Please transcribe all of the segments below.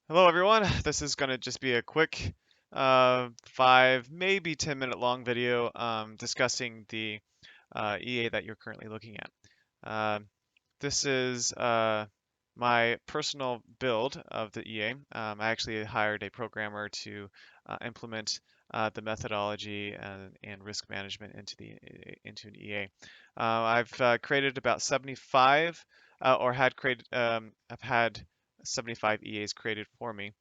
Hello everyone, this is going to just be a quick maybe 10 minute long video discussing the EA that you're currently looking at. Uh, this is my personal build of the EA. I actually hired a programmer to implement the methodology and risk management into an EA. I've created about 75 or had created I've had 75 EAs created for me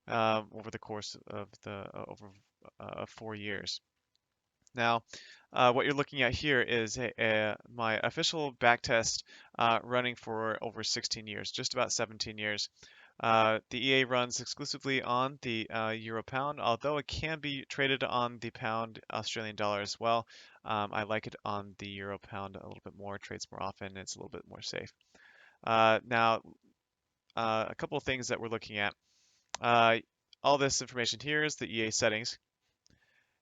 over the course of the over 4 years. Now, what you're looking at here is my official backtest running for over 16 years, just about 17 years. The EA runs exclusively on the euro pound, although it can be traded on the pound Australian dollar as well. I like it on the euro pound a little bit more, trades more often, it's a little bit more safe. Now, a couple of things that we're looking at. Uh, all this information here is the EA settings.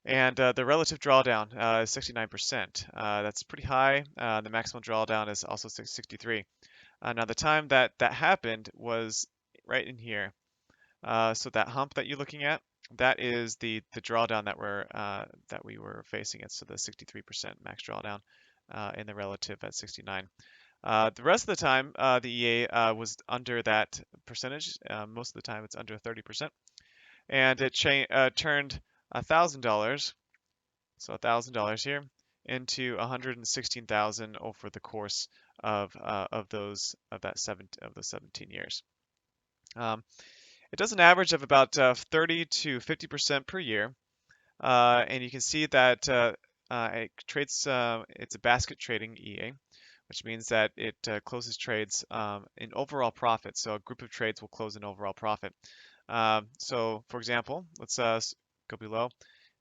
And the relative drawdown is 69%. That's pretty high. The maximum drawdown is also 63. Now the time that happened was right in here. So that hump that you're looking at, that is the drawdown that we were facing it. So the 63% max drawdown in the relative at 69. The rest of the time, the EA was under that percentage. Most of the time, it's under 30%, and it turned $1,000, so $1,000 here, into 116,000 over the course of those 17 years. Um, it does an average of about 30 to 50% per year, and you can see that it trades. It's a basket trading EA, which means that it closes trades in overall profit. So a group of trades will close in overall profit. So, for example, let's go below,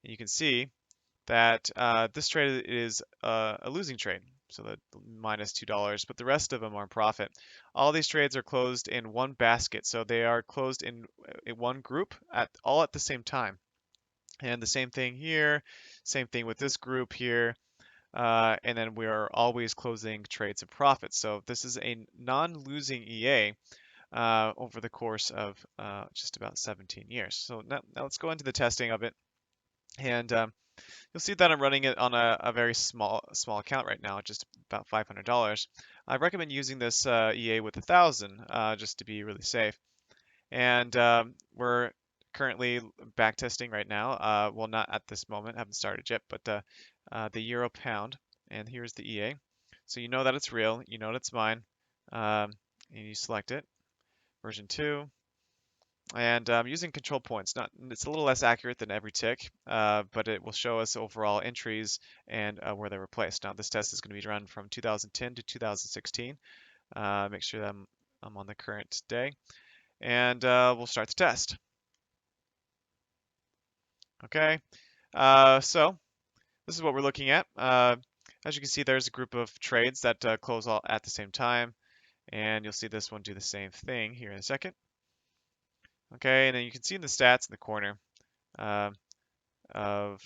and you can see that this trade is a losing trade, so the minus $2, but the rest of them are in profit. All these trades are closed in one basket, so they are closed in one group all at the same time. And the same thing here, same thing with this group here, and then we are always closing trades in profit. So this is a non-losing EA over the course of just about 17 years. So now let's go into the testing of it. And you'll see that I'm running it on a very small account right now, just about $500. I recommend using this EA with 1,000 just to be really safe. And we're currently backtesting right now. Well, not at this moment, haven't started yet, but the euro pound. And here's the EA. So you know that it's real, you know that it's mine, and you select it. Version 2. And using control points, it's a little less accurate than every tick, but it will show us overall entries and where they were placed. Now this test is going to be run from 2010 to 2016. Make sure that I'm on the current day, and we'll start the test. Okay, so this is what we're looking at. As you can see, there's a group of trades that close all at the same time, and you'll see this one do the same thing here in a second. Okay, and then you can see in the stats in the corner uh, of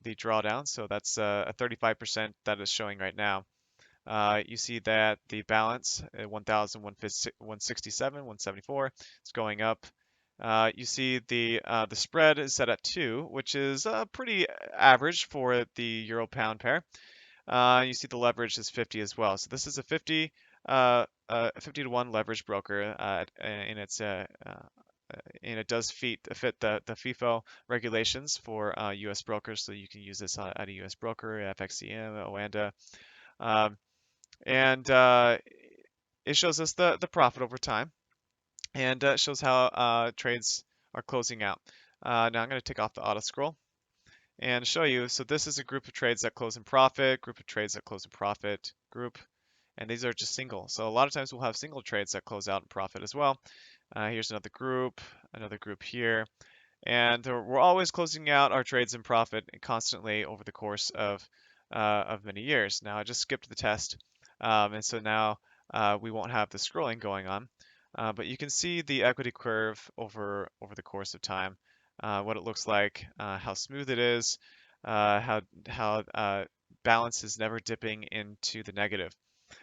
the drawdown. So that's a 35% that is showing right now. You see that the balance, 1,167, 174, is going up. You see the spread is set at 2, which is pretty average for the euro pound pair. You see the leverage is 50 as well. So this is a 50 to 1 leverage broker, and it does fit the FIFO regulations for U.S. brokers, so you can use this at a U.S. broker, FXCM, OANDA, and it shows us the profit over time, and shows how trades are closing out. Now I'm going to take off the auto scroll and show you. So this is a group of trades that close in profit, group of trades that close in profit, group, and these are just single. So a lot of times we'll have single trades that close out in profit as well. Here's another group here. And we're always closing out our trades in profit constantly over the course of many years. Now I just skipped the test, and so now we won't have the scrolling going on. But you can see the equity curve over the course of time, what it looks like, how smooth it is, how balance is never dipping into the negative.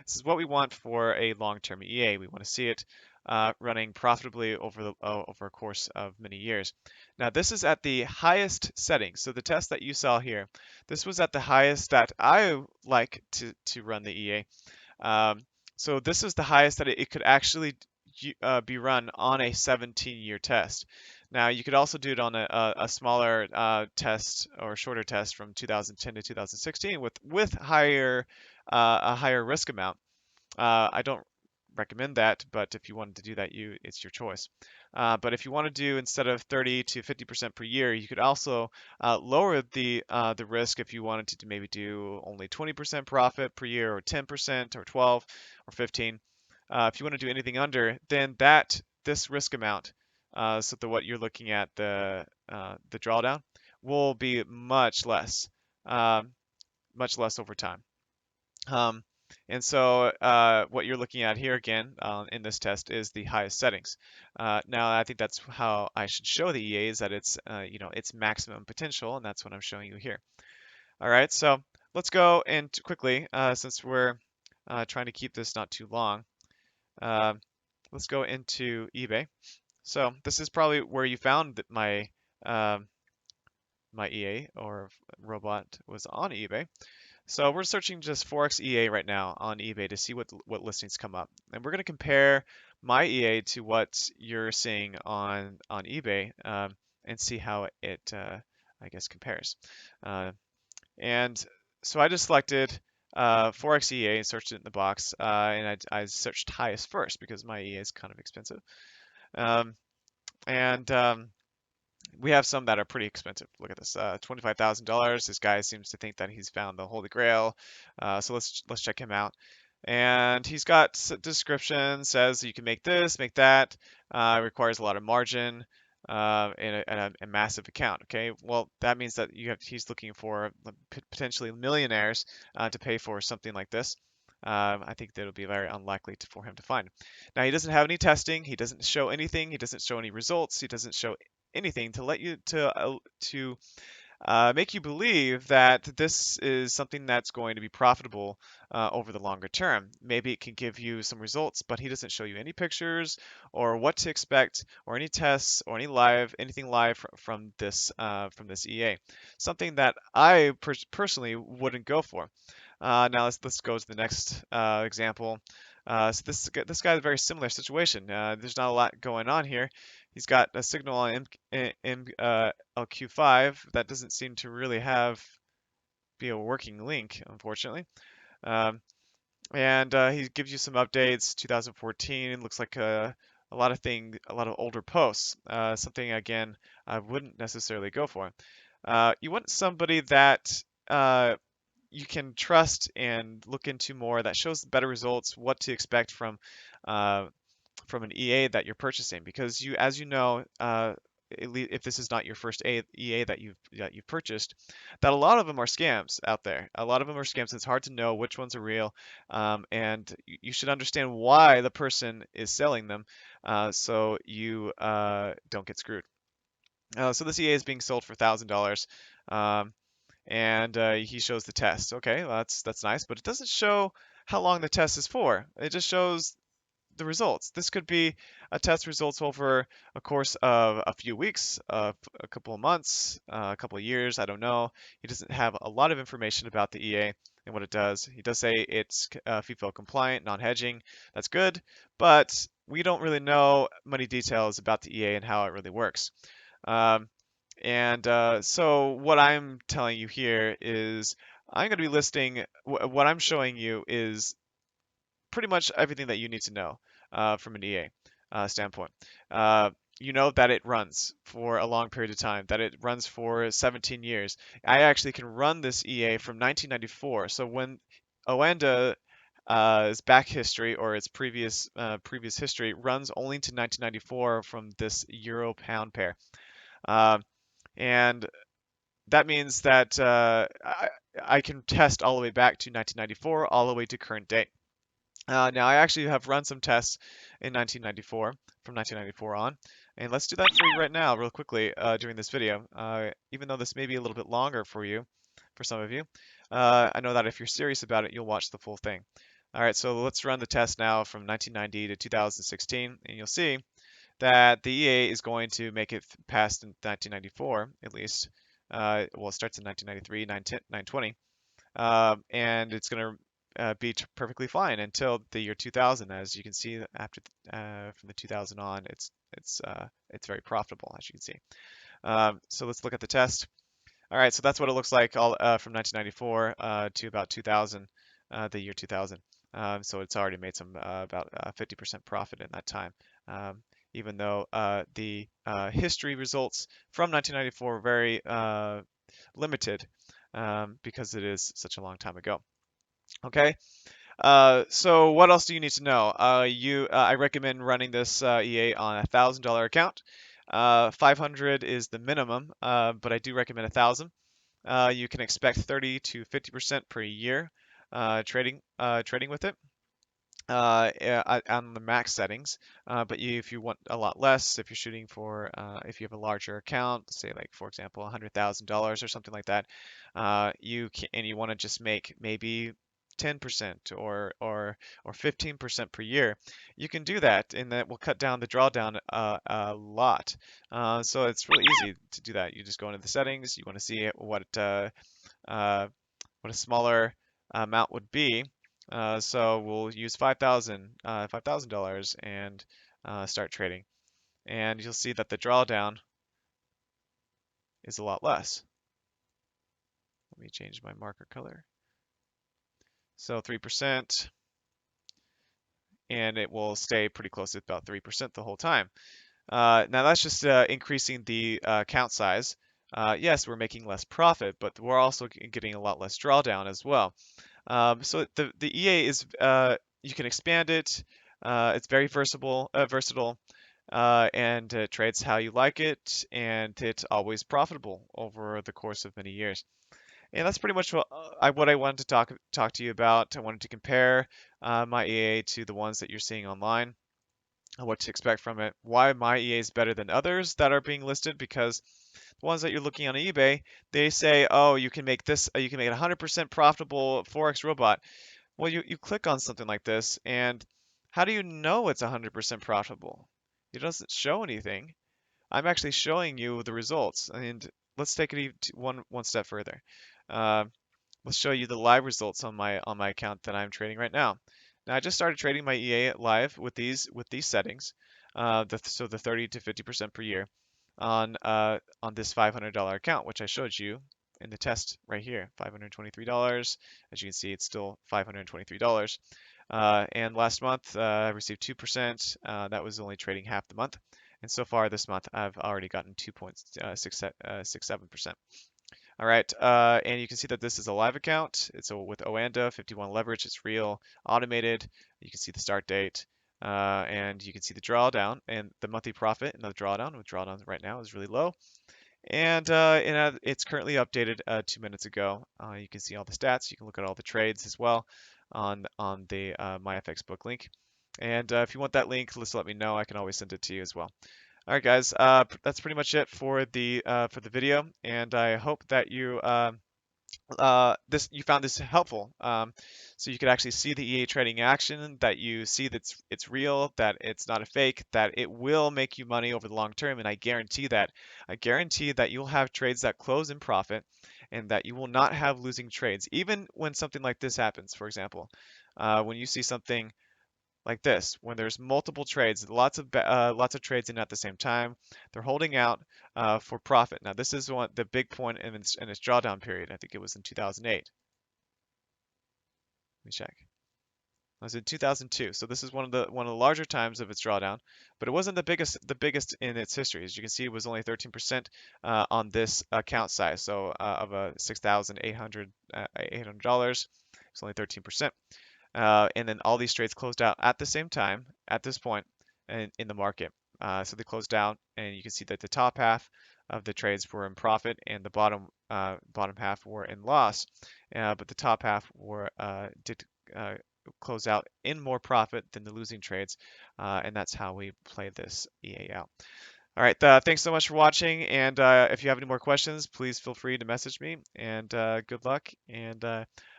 This is what we want for a long-term EA. We want to see it running profitably over a course of many years. Now, this is at the highest setting. So the test that you saw here, this was at the highest that I like to run the EA. Um, so this is the highest that it could actually be run on a 17-year test. Now you could also do it on a smaller test or shorter test from 2010 to 2016 with a higher risk amount. I don't recommend that, but if you wanted to do that, it's your choice. But if you want to do instead of 30 to 50% per year, you could also lower the risk if you wanted to maybe do only 20% profit per year, or 10%, or 12, or 15. If you want to do anything under, then this risk amount, so what you're looking at, the drawdown, will be um, much less over time. Um, and so what you're looking at here again in this test is the highest settings. Now I think that's how I should show the EA, is that it's its maximum potential, and that's what I'm showing you here. All right, so let's go and quickly, since we're trying to keep this not too long, uh, let's go into eBay. So this is probably where you found um, my EA or robot was on eBay. So we're searching just Forex EA right now on eBay to see what listings come up, and we're going to compare my EA to what you're seeing on eBay, and see how it I guess compares. Uh, and so I just selected Forex EA and searched it in the box, and I searched highest first because my EA is kind of expensive. Um, and We have some that are pretty expensive. Look at this, $25,000. This guy seems to think that he's found the Holy Grail. So let's check him out. And he's got description, says you can make this, make that. Requires a lot of margin, and a massive account. Okay, well that means that he's looking for potentially millionaires to pay for something like this. I think that it'll be very unlikely for him to find. Now he doesn't have any testing. He doesn't show anything. He doesn't show any results. He doesn't show anything to let you to make you believe that this is something that's going to be profitable over the longer term. Maybe it can give you some results, but he doesn't show you any pictures or what to expect or any tests or anything live from this EA. Something that I personally wouldn't go for. Now let's go to the next example. So this guy is a very similar situation. There's not a lot going on here. He's got a signal on LQ5 that doesn't seem to really be a working link, unfortunately. Um, and He gives you some updates. 2014 looks like a lot of older posts. Something again I wouldn't necessarily go for. You want somebody that you can trust and look into more, that shows better results, what to expect from an EA that you're purchasing, because as you know, if this is not your first EA that you've purchased, that a lot of them are scams out there. A lot of them are scams. It's hard to know which ones are real, and you should understand why the person is selling them, so you don't get screwed. So this EA is being sold for $1,000. And he shows the test. Okay, well, that's nice, but it doesn't show how long the test is for. It just shows the results. This could be a test results over a course of a few weeks, a couple of months, a couple of years. I don't know. He doesn't have a lot of information about the EA and what it does. He does say it's FIFO compliant, non-hedging. That's good, but we don't really know many details about the EA and how it really works. So what I'm telling you here is I'm going to be listing what I'm showing you is pretty much everything that you need to know from an EA standpoint. You know that it runs for a long period of time, that it runs for 17 years. I actually can run this EA from 1994. So when Oanda back history, or its previous history, runs only to 1994 from this euro pound pair. And that means that I can test all the way back to 1994, all the way to current day. Now, I actually have run some tests in 1994, from 1994 on, and let's do that for you right now, real quickly, during this video. Even though this may be a little bit longer for some of you, I know that if you're serious about it, you'll watch the full thing. All right, so let's run the test now from 1990 to 2016, and you'll see that the EA is going to make it past in 1994 at least. Well, it starts in 1993, 920, and it's going to be perfectly fine until the year 2000. As you can see, after from the 2000 on, it's very profitable, as you can see. So let's look at the test. All right, so that's what it looks like all from 1994 to about 2000, the year 2000. So it's already made some about 50% profit in that time. Even though the history results from 1994 were very limited because it is such a long time ago. Okay, so what else do you need to know? I recommend running this EA on $1,000 account. 500 is the minimum, but I do recommend 1,000. You can expect 30 to 50% per year trading with it on the max settings. But if you want a lot less, if you're shooting for, if you have a larger account, say like for example $100,000 or something like that, and you want to just make maybe 10% or 15% per year, you can do that, and that will cut down the drawdown a lot. So it's really easy to do that. You just go into the settings. You want to see uh, what a smaller amount would be. So we'll use $5,000 and start trading. And you'll see that the drawdown is a lot less. Let me change my marker color. So 3%, and it will stay pretty close to about 3% the whole time. Now that's just increasing the account size. Yes, we're making less profit, but we're also getting a lot less drawdown as well. So the EA is you can expand it. It's very versatile, and it trades how you like it, and it's always profitable over the course of many years. And that's pretty much what I wanted to talk to you about. I wanted to compare my EA to the ones that you're seeing online, what to expect from it, why my EA is better than others that are being listed, because the ones that you're looking on eBay, they say, oh, you can make this, you can make it 100% profitable Forex robot. Well, you click on something like this, and how do you know it's 100% profitable? It doesn't show anything. I'm actually showing you the results, and let's take it one step further. Uh, let's show you the live results on my account that I'm trading right now. Now I just started trading my EA live with these settings, so the 30 to 50% per year on this $500 account, which I showed you in the test right here, $523. As you can see, it's still $523. And last month I received 2%. That was only trading half the month. And so far this month, I've already gotten 2.67%. All right, and you can see that this is a live account. It's with Oanda, 51 leverage. It's real, automated. You can see the start date, and you can see the drawdown and the monthly profit and the drawdown. With drawdown right now is really low, and it's currently updated 2 minutes ago. You can see all the stats. You can look at all the trades as well on the MyFX book link. And if you want that link, just let me know. I can always send it to you as well. All right, guys, that's pretty much it for the video, and I hope that you found this helpful. So you could actually see the EA trading action, that you see that it's real, that it's not a fake, that it will make you money over the long term, and I guarantee that. I guarantee that you'll have trades that close in profit, and that you will not have losing trades, even when something like this happens. For example, when you see something like this, when there's multiple trades, lots of trades in at the same time. They're holding out for profit. Now, this is the big point in its drawdown period. I think it was in 2008. Let me check. It was in 2002. So this is one of the larger times of its drawdown, but it wasn't the biggest in its history. As you can see, it was only 13% on this account size. So of a $6,800, it's only 13%. And then all these trades closed out at the same time at this point in the market. So they closed out, and you can see that the top half of the trades were in profit, and the bottom half were in loss. But the top half did close out in more profit than the losing trades, and that's how we play this EA out. All right, thanks so much for watching, and if you have any more questions, please feel free to message me, and good luck, and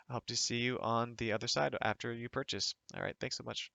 I hope to see you on the other side after you purchase. All right, thanks so much.